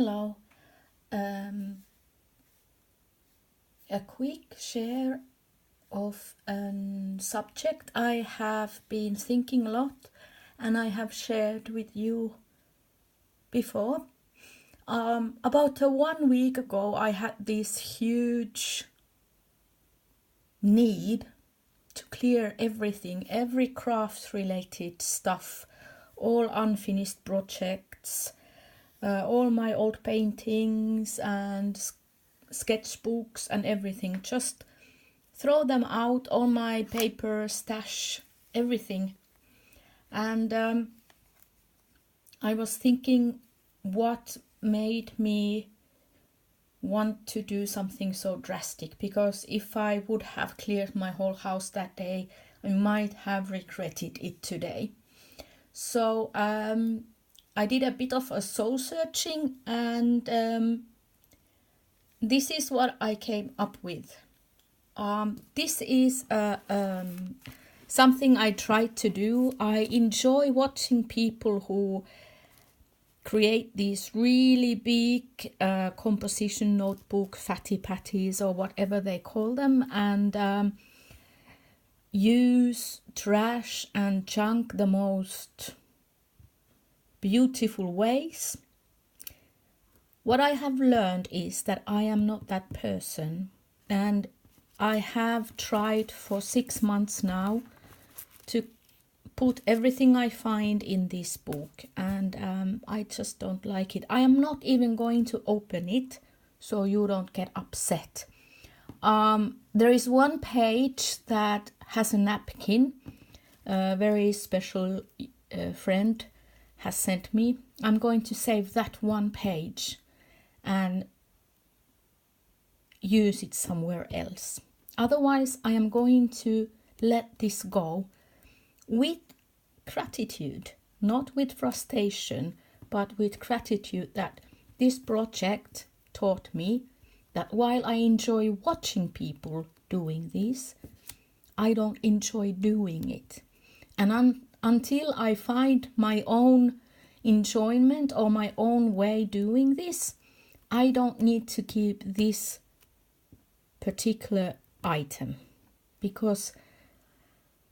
Hello. Um, a quick share of a subject I have been thinking a lot and I have shared with you before. About 1 week ago, I had this huge need to clear everything, every craft related stuff, all unfinished projects, all my old paintings and sketchbooks and everything. Just throw them out, all my paper, stash, everything. And I was thinking what made me want to do something so drastic, because if I would have cleared my whole house that day, I might have regretted it today. So I did a bit of a soul searching, and this is what I came up with. This is something I tried to do. I enjoy watching people who create these really big composition notebook fatty patties or whatever they call them, and use trash and junk the most beautiful ways. What I have learned is that I am not that person, and I have tried for 6 months now to put everything I find in this book, and I just don't like it. I am not even going to open it, so you don't get upset. There is one page that has a napkin, a very special friend has sent me. I'm going to save that one page and use it somewhere else. Otherwise, I am going to let this go with gratitude, not with frustration, but with gratitude that this project taught me that while I enjoy watching people doing this, I don't enjoy doing it. And until I find my own enjoyment or my own way doing this, I don't need to keep this particular item, because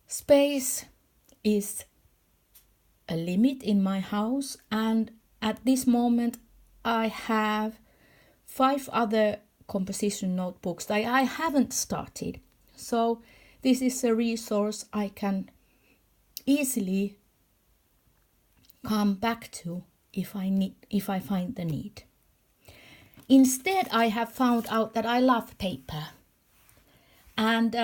space is a limit in my house, and at this moment I have 5 other composition notebooks that I haven't started. So this is a resource I can easily come back to if I find the need. Instead, I have found out that I love paper, and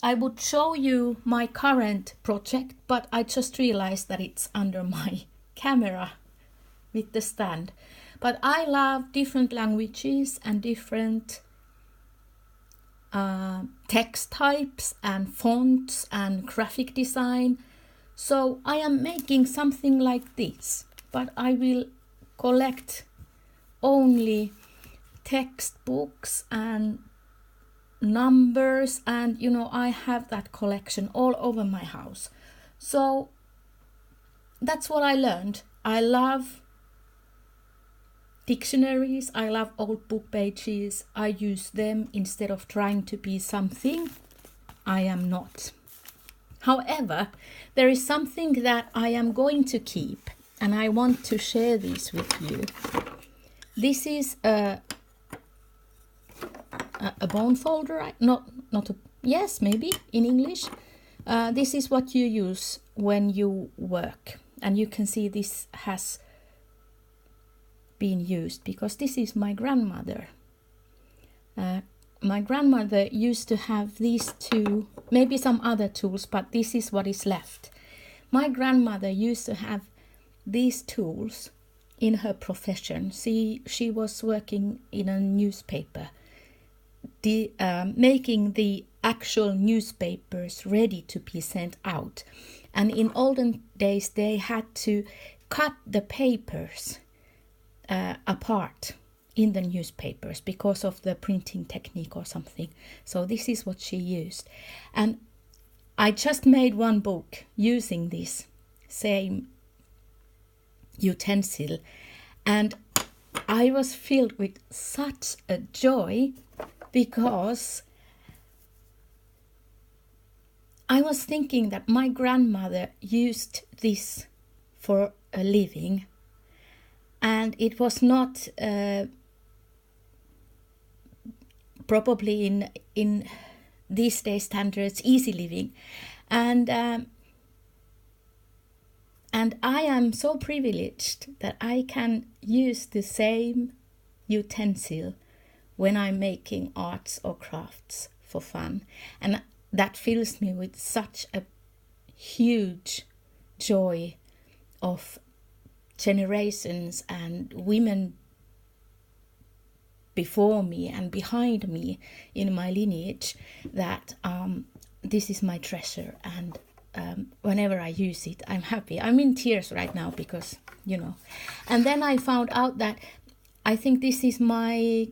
I would show you my current project, but I just realized that it's under my camera with the stand. But I love different languages and different text types and fonts and graphic design. So I am making something like this, but I will collect only textbooks and numbers, and I have that collection all over my house. So that's what I learned. I love dictionaries, I love old book pages. I use them instead of trying to be something I am not. However, there is something that I am going to keep, and I want to share this with you. This is a bone folder, yes, maybe in English. This is what you use when you work, and you can see this has been used because this is my grandmother. My grandmother used to have these two, maybe some other tools, but this is what is left. My grandmother used to have these tools in her profession. She was working in a newspaper, making the actual newspapers ready to be sent out. And in olden days, they had to cut the papers apart in the newspapers because of the printing technique or something. So this is what she used. And I just made one book using this same utensil. And I was filled with such a joy because I was thinking that my grandmother used this for a living, and it was not probably in these days standards easy living, and I am so privileged that I can use the same utensil when I'm making arts or crafts for fun, and that fills me with such a huge joy of generations and women before me and behind me in my lineage, that this is my treasure, and whenever I use it, I'm happy. I'm in tears right now because, you know. And then I found out that I think this is my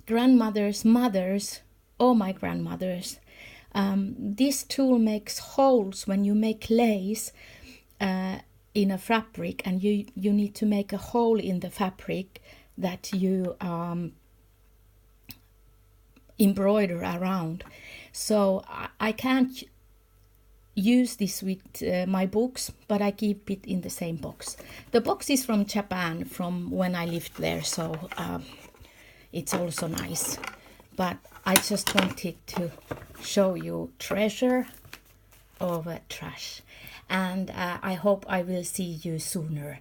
grandmother's mother's, or my grandmother's. This tool makes holes when you make lace in a fabric, and you need to make a hole in the fabric that you embroider around. So I can't use this with my books, but I keep it in the same box. The box is from Japan, from when I lived there, so it's also nice. But I just wanted to show you treasure over trash, and I hope I will see you sooner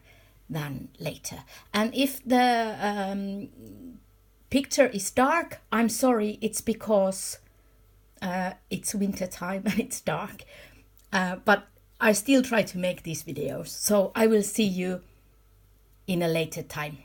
than later. And if the picture is dark, I'm sorry, it's because it's winter time and it's dark. But I still try to make these videos, so I will see you in a later time.